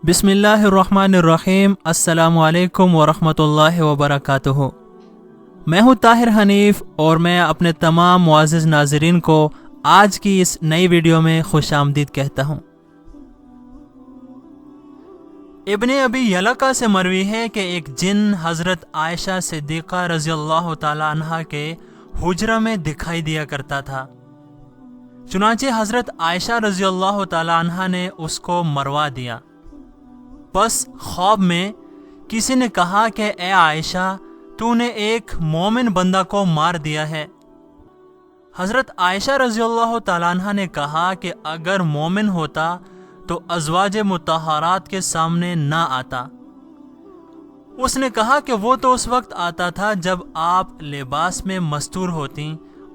بسم اللہ الرحمن الرحیم۔ السلام علیکم ورحمۃ اللہ وبرکاتہ۔ میں ہوں طاہر حنیف اور میں اپنے تمام معزز ناظرین کو آج کی اس نئی ویڈیو میں خوش آمدید کہتا ہوں۔ ابن ابی یلقہ سے مروی ہے کہ ایک جن حضرت عائشہ صدیقہ رضی اللہ تعالی عنہا کے حجرہ میں دکھائی دیا کرتا تھا۔ چنانچہ حضرت عائشہ رضی اللہ تعالی عنہا نے اس کو مروا دیا۔ بس خواب میں کسی نے کہا کہ اے عائشہ، تو نے ایک مومن بندہ کو مار دیا ہے۔ حضرت عائشہ رضی اللہ تعالیٰ عنہ نے کہا کہ اگر مومن ہوتا تو ازواج مطہرات کے سامنے نہ آتا۔ اس نے کہا کہ وہ تو اس وقت آتا تھا جب آپ لباس میں مستور ہوتیں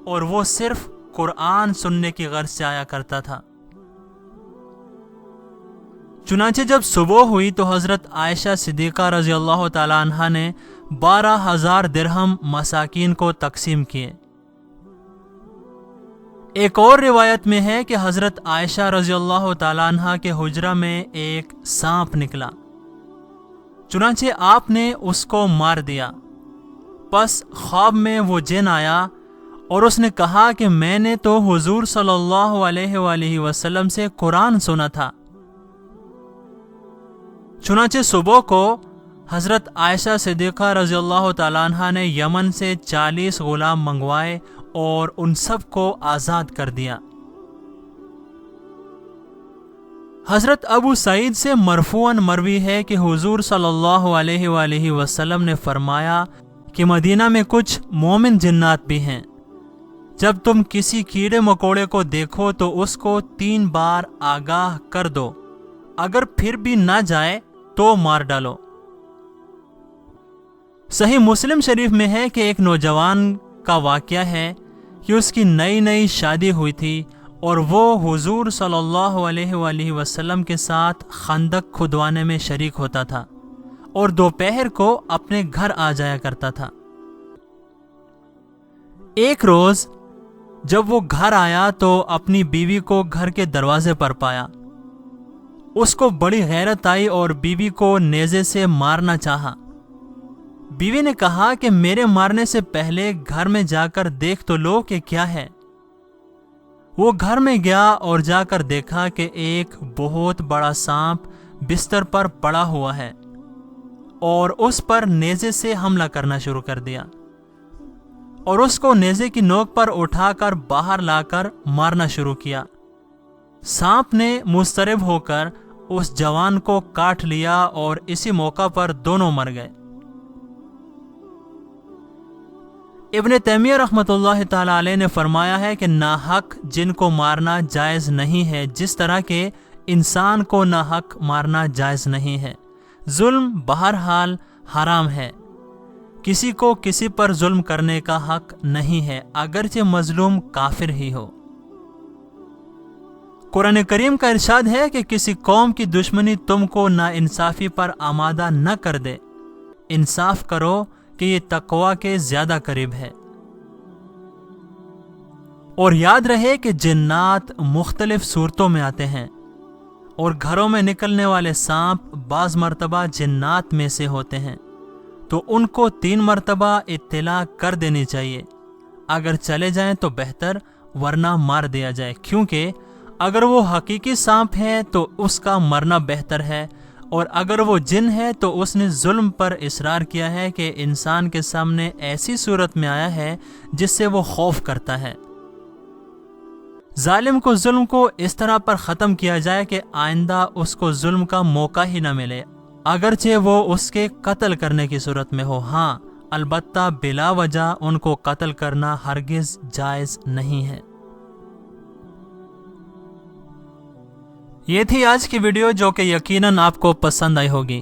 اور وہ صرف قرآن سننے کی غرض سے آیا کرتا تھا۔ چنانچہ جب صبح ہوئی تو حضرت عائشہ صدیقہ رضی اللہ تعالی عنہا نے 12,000 درہم مساکین کو تقسیم کیے۔ ایک اور روایت میں ہے کہ حضرت عائشہ رضی اللہ تعالی عنہا کے حجرہ میں ایک سانپ نکلا، چنانچہ آپ نے اس کو مار دیا۔ پس خواب میں وہ جن آیا اور اس نے کہا کہ میں نے تو حضور صلی اللہ علیہ وآلہ وسلم سے قرآن سنا تھا۔ چنانچہ صبح کو حضرت عائشہ صدیقہ رضی اللہ تعالیٰ عنہ نے یمن سے 40 غلام منگوائے اور ان سب کو آزاد کر دیا۔ حضرت ابو سعید سے مرفوعاً مروی ہے کہ حضور صلی اللہ علیہ وآلہ وسلم نے فرمایا کہ مدینہ میں کچھ مومن جنات بھی ہیں۔ جب تم کسی کیڑے مکوڑے کو دیکھو تو اس کو 3 بار آگاہ کر دو، اگر پھر بھی نہ جائے تو مار ڈالو۔ صحیح مسلم شریف میں ہے کہ ایک نوجوان کا واقعہ ہے کہ اس کی نئی شادی ہوئی تھی اور وہ حضور صلی اللہ علیہ وآلہ وسلم کے ساتھ خندق کھدوانے میں شریک ہوتا تھا اور دوپہر کو اپنے گھر آ جایا کرتا تھا۔ ایک روز جب وہ گھر آیا تو اپنی بیوی کو گھر کے دروازے پر پایا۔ اس کو بڑی غیرت آئی اور بیوی کو نیزے سے مارنا چاہا۔ بیوی نے کہا کہ میرے مارنے سے پہلے گھر میں جا کر دیکھ تو لو کہ کیا ہے۔ وہ گھر میں گیا اور جا کر دیکھا کہ ایک بہت بڑا سانپ بستر پر پڑا ہوا ہے اور اس پر نیزے سے حملہ کرنا شروع کر دیا اور اس کو نیزے کی نوک پر اٹھا کر باہر لا کر مارنا شروع کیا۔ سانپ نے مضطرب ہو کر اس جوان کو کاٹ لیا اور اسی موقع پر دونوں مر گئے۔ ابن تیمیہ رحمۃ اللہ تعالی علیہ نے فرمایا ہے کہ ناحق جن کو مارنا جائز نہیں ہے، جس طرح کہ انسان کو ناحق مارنا جائز نہیں ہے۔ ظلم بہرحال حرام ہے۔ کسی کو کسی پر ظلم کرنے کا حق نہیں ہے، اگرچہ مظلوم کافر ہی ہو۔ قرآن کریم کا ارشاد ہے کہ کسی قوم کی دشمنی تم کو ناانصافی پر آمادہ نہ کر دے، انصاف کرو کہ یہ تقوی کے زیادہ قریب ہے۔ اور یاد رہے کہ جنات مختلف صورتوں میں آتے ہیں اور گھروں میں نکلنے والے سانپ بعض مرتبہ جنات میں سے ہوتے ہیں، تو ان کو 3 مرتبہ اطلاع کر دینی چاہیے۔ اگر چلے جائیں تو بہتر، ورنہ مار دیا جائے، کیونکہ اگر وہ حقیقی سانپ ہے تو اس کا مرنا بہتر ہے، اور اگر وہ جن ہے تو اس نے ظلم پر اصرار کیا ہے کہ انسان کے سامنے ایسی صورت میں آیا ہے جس سے وہ خوف کرتا ہے۔ ظالم کو ظلم کو اس طرح پر ختم کیا جائے کہ آئندہ اس کو ظلم کا موقع ہی نہ ملے، اگرچہ وہ اس کے قتل کرنے کی صورت میں ہو۔ ہاں، البتہ بلا وجہ ان کو قتل کرنا ہرگز جائز نہیں ہے۔ یہ تھی آج کی ویڈیو جو کہ یقیناً آپ کو پسند آئی ہوگی،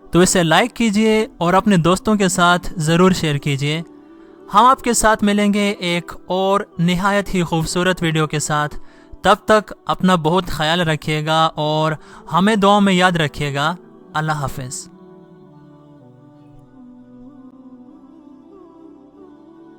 تو اسے لائک کیجئے اور اپنے دوستوں کے ساتھ ضرور شیئر کیجئے۔ ہم آپ کے ساتھ ملیں گے ایک اور نہایت ہی خوبصورت ویڈیو کے ساتھ۔ تب تک اپنا بہت خیال رکھیے گا اور ہمیں دعاؤں میں یاد رکھیے گا۔ اللہ حافظ۔